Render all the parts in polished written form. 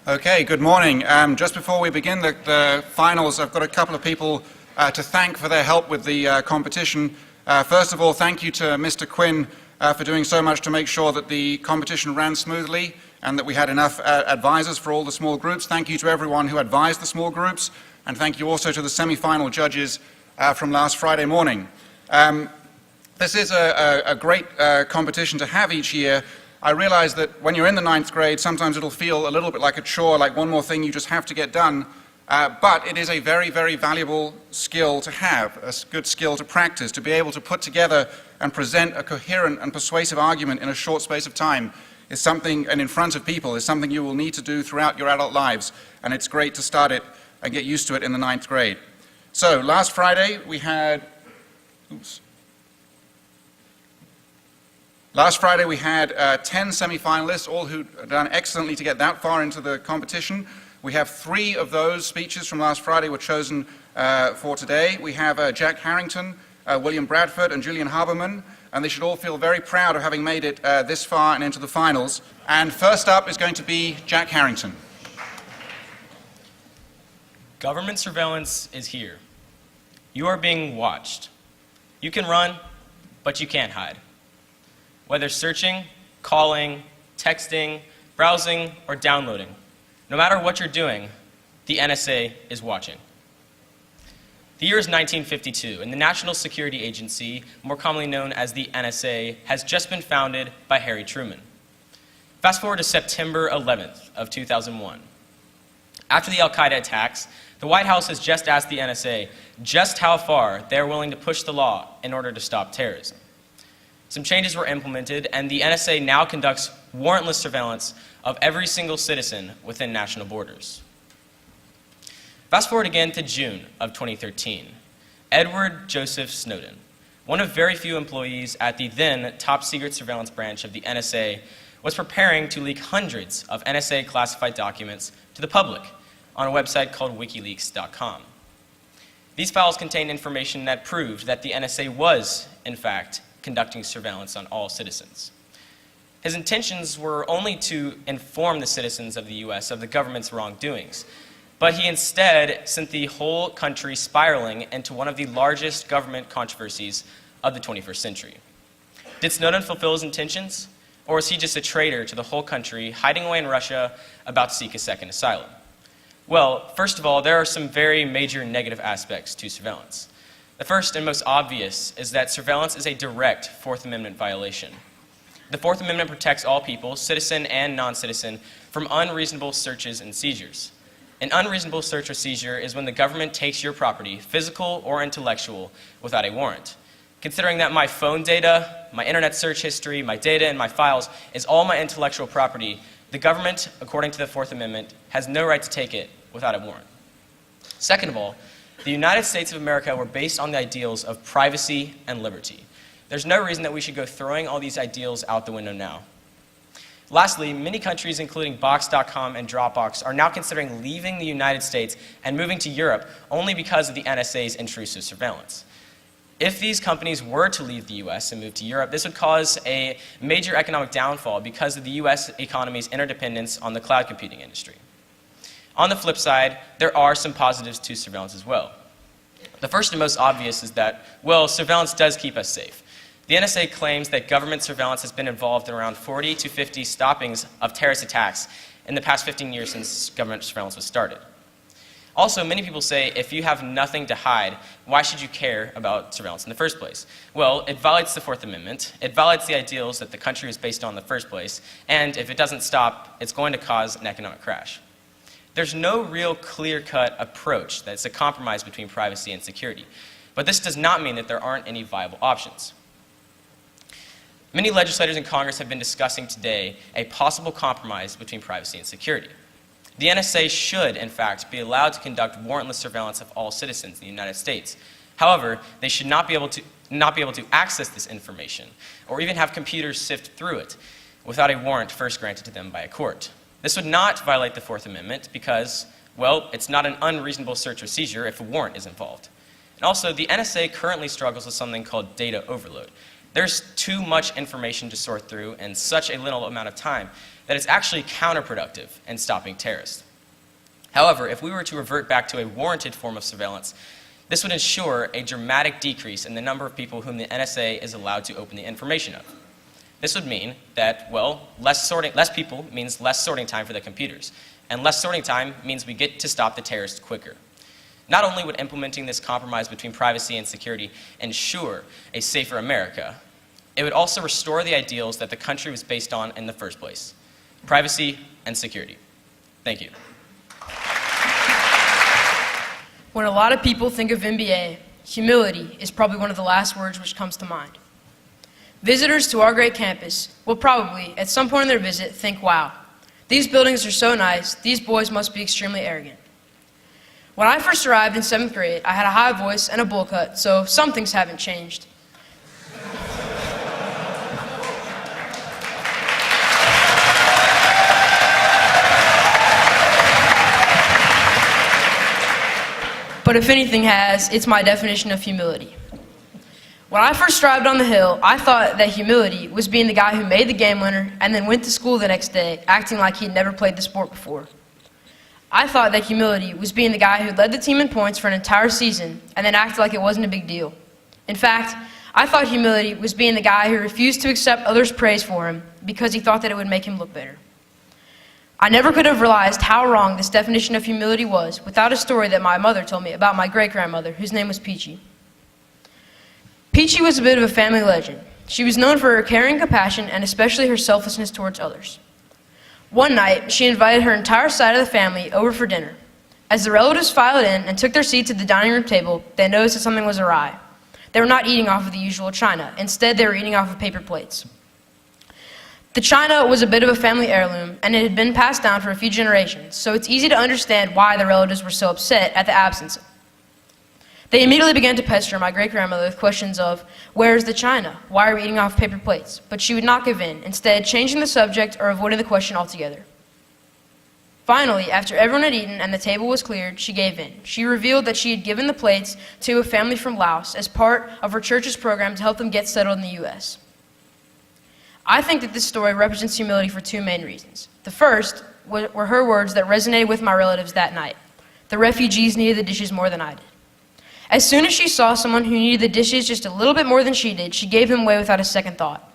Okay, good morning. Just before we begin the finals, I've got a couple of people to thank for their help with the competition. First of all, thank you to Mr. Quinn for doing so much to make sure that the competition ran smoothly and that we had enough advisors for all the small groups. Thank you to everyone who advised the small groups, and thank you also to the semi-final judges from last Friday morning. This is a great competition to have each year. I realize that when you're in the 9th grade, sometimes it'll feel a little bit like a chore, like one more thing you just have to get done. But it is a very, very valuable skill to have, a good skill to practice, to be able to put together and present a coherent and persuasive argument in a short space of time is something, and in front of people, is something you will need to do throughout your adult lives. And it's great to start it and get used to it in the 9th grade. So last Friday we had, Last Friday we had 10 semi-finalists, all who done excellently to get that far into the competition. We have 3 of those speeches from last Friday were chosen for today. We have Jack Harrington, William Bradford, and Julian Haberman, and they should all feel very proud of having made it this far and into the finals. And first up is going to be Jack Harrington. Government surveillance is here. You are being watched. You can run, but you can't hide. Whether searching, calling, texting, browsing, or downloading, no matter what you're doing, the NSA is watching. The year is 1952, and the National Security Agency, more commonly known as the NSA, has just been founded by Harry Truman. Fast forward to September 11th of 2001. After the Al-Qaeda attacks, the White House has just asked the NSA just how far they're willing to push the law in order to stop terrorism. Some changes were implemented, and the NSA now conducts warrantless surveillance of every single citizen within national borders. Fast forward again to June of 2013. Edward Joseph Snowden, one of very few employees at the then top-secret surveillance branch of the NSA, was preparing to leak hundreds of NSA classified documents to the public on a website called WikiLeaks.com. These files contained information that proved that the NSA was, in fact, conducting surveillance on all citizens. His intentions were only to inform the citizens of the U.S. of the government's wrongdoings, but he instead sent the whole country spiraling into one of the largest government controversies of the 21st century. Did Snowden fulfill his intentions, or was he just a traitor to the whole country, hiding away in Russia, about to seek a second asylum? Well, first of all, there are some very major negative aspects to surveillance. The first and most obvious is that surveillance is a direct Fourth Amendment violation. The Fourth Amendment protects all people, citizen and non-citizen, from unreasonable searches and seizures. An unreasonable search or seizure is when the government takes your property, physical or intellectual, without a warrant. Considering that my phone data, my internet search history, my data, and my files is all my intellectual property, the government, according to the Fourth Amendment, has no right to take it without a warrant. Second of all, the United States of America were based on the ideals of privacy and liberty. There's no reason that we should go throwing all these ideals out the window now. Lastly, many countries, including Box.com and Dropbox, are now considering leaving the United States and moving to Europe only because of the NSA's intrusive surveillance. If these companies were to leave the US and move to Europe, this would cause a major economic downfall because of the US economy's interdependence on the cloud computing industry. On the flip side, there are some positives to surveillance as well. The first and most obvious is that, well, surveillance does keep us safe. The NSA claims that government surveillance has been involved in around 40 to 50 stoppings of terrorist attacks in the past 15 years since government surveillance was started. Also, many people say, if you have nothing to hide, why should you care about surveillance in the first place? Well, it violates the Fourth Amendment, it violates the ideals that the country was based on in the first place, and if it doesn't stop, it's going to cause an economic crash. There's no real clear-cut approach that's a compromise between privacy and security, but this does not mean that there aren't any viable options. Many legislators in Congress have been discussing today a possible compromise between privacy and security. The NSA should, in fact, be allowed to conduct warrantless surveillance of all citizens in the United States. However, they should not be able to access this information or even have computers sift through it without a warrant first granted to them by a court. This would not violate the Fourth Amendment because, well, it's not an unreasonable search or seizure if a warrant is involved. And also, the NSA currently struggles with something called data overload. There's too much information to sort through in such a little amount of time that it's actually counterproductive in stopping terrorists. However, if we were to revert back to a warranted form of surveillance, this would ensure a dramatic decrease in the number of people whom the NSA is allowed to open the information of. This would mean that, well, less people means less sorting time for the computers, and less sorting time means we get to stop the terrorists quicker. Not only would implementing this compromise between privacy and security ensure a safer America, it would also restore the ideals that the country was based on in the first place: privacy and security. Thank you. When a lot of people think of NBA, humility is probably one of the last words which comes to mind. Visitors to our great campus will probably, at some point in their visit, think, wow, these buildings are so nice, these boys must be extremely arrogant. When I first arrived in 7th grade, I had a high voice and a bowl cut, so some things haven't changed. But if anything has, it's my definition of humility. When I first arrived on the Hill, I thought that humility was being the guy who made the game winner and then went to school the next day acting like he'd never played the sport before. I thought that humility was being the guy who led the team in points for an entire season and then acted like it wasn't a big deal. In fact, I thought humility was being the guy who refused to accept others' praise for him because he thought that it would make him look better. I never could have realized how wrong this definition of humility was without a story that my mother told me about my great-grandmother, whose name was Peachy. Peachy was a bit of a family legend. She was known for her caring compassion and especially her selflessness towards others. One night, she invited her entire side of the family over for dinner. As the relatives filed in and took their seats at the dining room table, they noticed that something was awry. They were not eating off of the usual china. Instead, they were eating off of paper plates. The china was a bit of a family heirloom, and it had been passed down for a few generations, so it's easy to understand why the relatives were so upset at the absence. They immediately began to pester my great-grandmother with questions of, where's the china? Why are we eating off paper plates? But she would not give in, instead changing the subject or avoiding the question altogether. Finally, after everyone had eaten and the table was cleared, she gave in. She revealed that she had given the plates to a family from Laos as part of her church's program to help them get settled in the U.S. I think that this story represents humility for two main reasons. The first were her words that resonated with my relatives that night. The refugees needed the dishes more than I did. As soon as she saw someone who needed the dishes just a little bit more than she did, she gave them away without a second thought.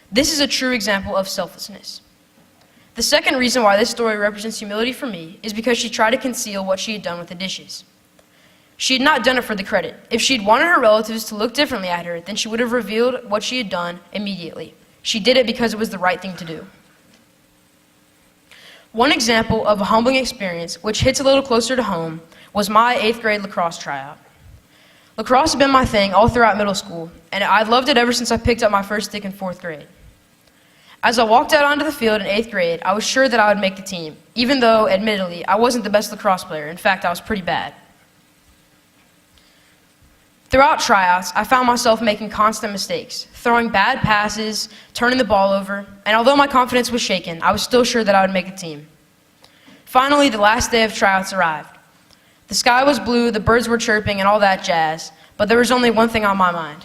This is a true example of selflessness. The second reason why this story represents humility for me is because she tried to conceal what she had done with the dishes. She had not done it for the credit. If she had wanted her relatives to look differently at her, then she would have revealed what she had done immediately. She did it because it was the right thing to do. One example of a humbling experience, which hits a little closer to home, was my 8th grade lacrosse tryout. Lacrosse had been my thing all throughout middle school, and I'd loved it ever since I picked up my first stick in 4th grade. As I walked out onto the field in 8th grade, I was sure that I would make the team, even though, admittedly, I wasn't the best lacrosse player. In fact, I was pretty bad. Throughout tryouts, I found myself making constant mistakes, throwing bad passes, turning the ball over, and although my confidence was shaken, I was still sure that I would make the team. Finally, the last day of tryouts arrived. The sky was blue, the birds were chirping, and all that jazz, but there was only one thing on my mind.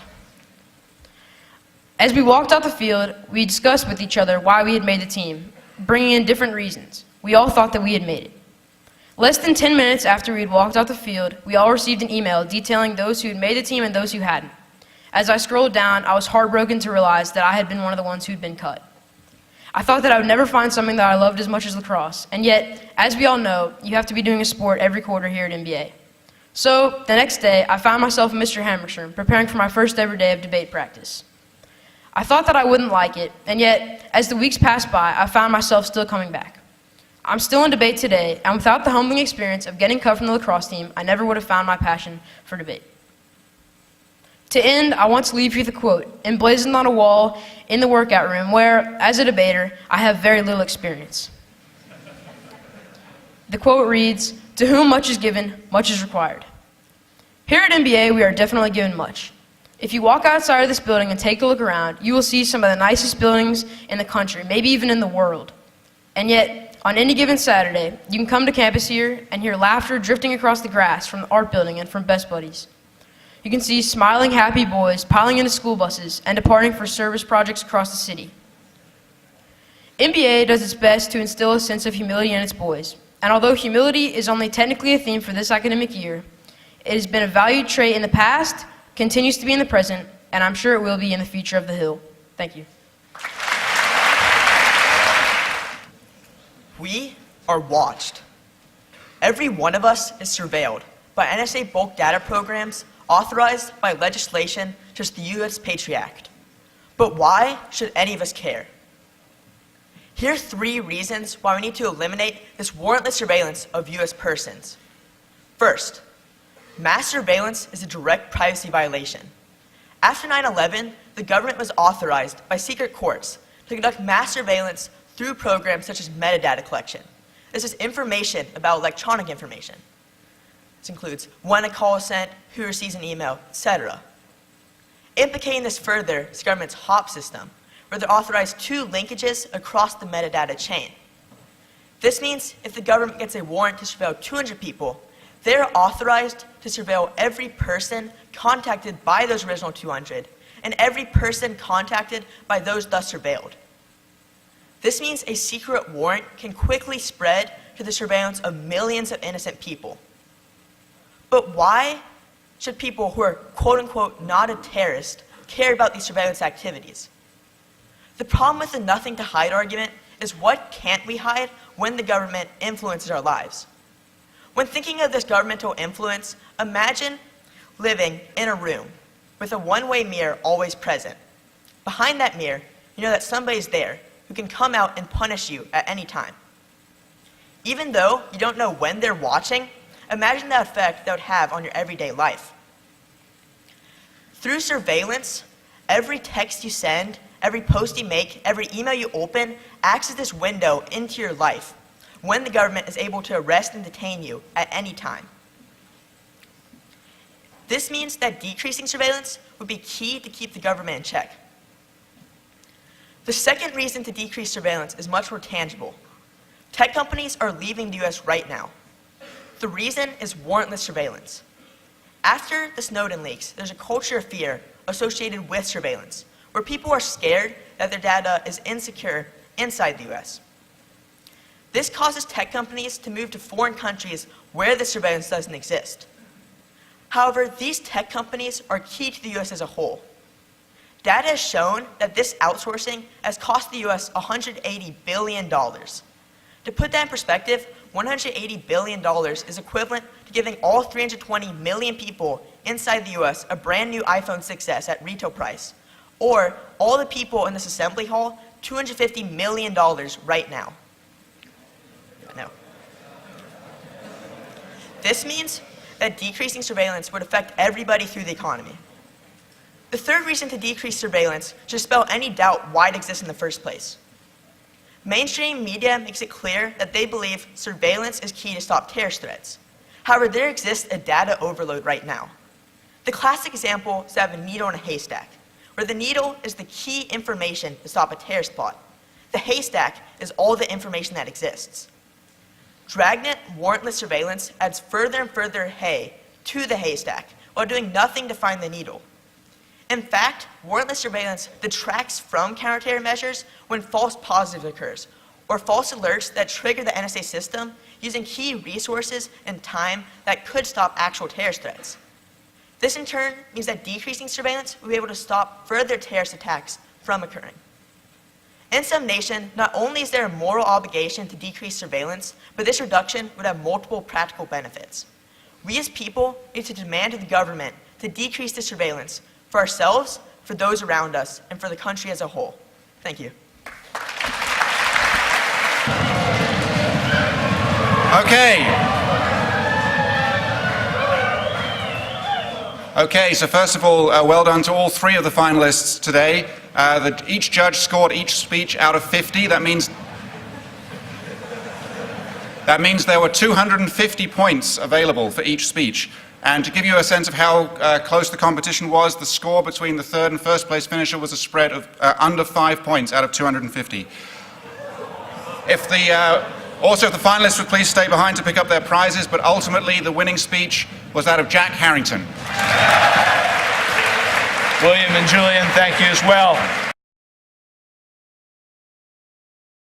As we walked out the field, we discussed with each other why we had made the team, bringing in different reasons. We all thought that we had made it. Less than 10 minutes after we had walked out the field, we all received an email detailing those who had made the team and those who hadn't. As I scrolled down, I was heartbroken to realize that I had been one of the ones who had been cut. I thought that I would never find something that I loved as much as lacrosse, and yet, as we all know, you have to be doing a sport every quarter here at NBA. So, the next day, I found myself in Mr. Hammerstrom, preparing for my first ever day of debate practice. I thought that I wouldn't like it, and yet, as the weeks passed by, I found myself still coming back. I'm still in debate today, and without the humbling experience of getting cut from the lacrosse team, I never would have found my passion for debate. To end, I want to leave you with a quote, emblazoned on a wall in the workout room where, as a debater, I have very little experience. The quote reads, "To whom much is given, much is required." Here at NBA, we are definitely given much. If you walk outside of this building and take a look around, you will see some of the nicest buildings in the country, maybe even in the world. And yet, on any given Saturday, you can come to campus here and hear laughter drifting across the grass from the art building and from Best Buddies. You you can see smiling, happy boys piling into school buses and departing for service projects across the city. NBA does its best to instill a sense of humility in its boys, and although humility is only technically a theme for this academic year, it has been a valued trait in the past, continues to be in the present, and I'm sure it will be in the future of the Hill. Thank you. We are watched. Every one of us is surveilled by NSA bulk data programs authorized by legislation such as the U.S. Patriot Act. But why should any of us care? Here are 3 reasons why we need to eliminate this warrantless surveillance of U.S. persons. First, mass surveillance is a direct privacy violation. After 9/11, the government was authorized by secret courts to conduct mass surveillance through programs such as metadata collection. This is information about electronic information. This includes when a call is sent, who receives an email, etc. Implicating this further is the government's HOP system, where they're authorized 2 linkages across the metadata chain. This means if the government gets a warrant to surveil 200 people, they're authorized to surveil every person contacted by those original 200 and every person contacted by those thus surveilled. This means a secret warrant can quickly spread to the surveillance of millions of innocent people. But why should people who are quote-unquote not a terrorist care about these surveillance activities? The problem with the nothing to hide argument is what can't we hide when the government influences our lives? When thinking of this governmental influence, imagine living in a room with a one-way mirror always present. Behind that mirror, you know that somebody's there who can come out and punish you at any time. Even though you don't know when they're watching, imagine the effect that would have on your everyday life. Through surveillance, every text you send, every post you make, every email you open acts as this window into your life when the government is able to arrest and detain you at any time. This means that decreasing surveillance would be key to keep the government in check. The second reason to decrease surveillance is much more tangible. Tech companies are leaving the US right now. The reason is warrantless surveillance. After the Snowden leaks, there's a culture of fear associated with surveillance, where people are scared that their data is insecure inside the US. This causes tech companies to move to foreign countries where the surveillance doesn't exist. However, these tech companies are key to the US as a whole. Data has shown that this outsourcing has cost the US $180 billion. To put that in perspective, $180 billion is equivalent to giving all 320 million people inside the US a brand new iPhone 6s at retail price, or all the people in this assembly hall $250 million right now. No. This means that decreasing surveillance would affect everybody through the economy. The third reason to decrease surveillance should dispel any doubt why it exists in the first place. Mainstream media makes it clear that they believe surveillance is key to stop terrorist threats. However, there exists a data overload right now. The classic example is that of a needle in a haystack, where the needle is the key information to stop a terrorist plot. The haystack is all the information that exists. Dragnet warrantless surveillance adds further and further hay to the haystack while doing nothing to find the needle. In fact, warrantless surveillance detracts from counterterror measures when false positives occurs, or false alerts that trigger the NSA system using key resources and time that could stop actual terrorist threats. This in turn means that decreasing surveillance will be able to stop further terrorist attacks from occurring. In summation, not only is there a moral obligation to decrease surveillance, but this reduction would have multiple practical benefits. We as people need to demand of the government to decrease the surveillance for ourselves, for those around us, and for the country as a whole. Thank you. Okay, so first of all, well done to all 3 of the finalists today. Each judge scored each speech out of 50. That means there were 250 points available for each speech. And to give you a sense of how close the competition was, the score between the third and first place finisher was a spread of under 5 points out of 250. If the finalists would please stay behind to pick up their prizes, but ultimately the winning speech was that of Jack Harrington. William and Julian, thank you as well.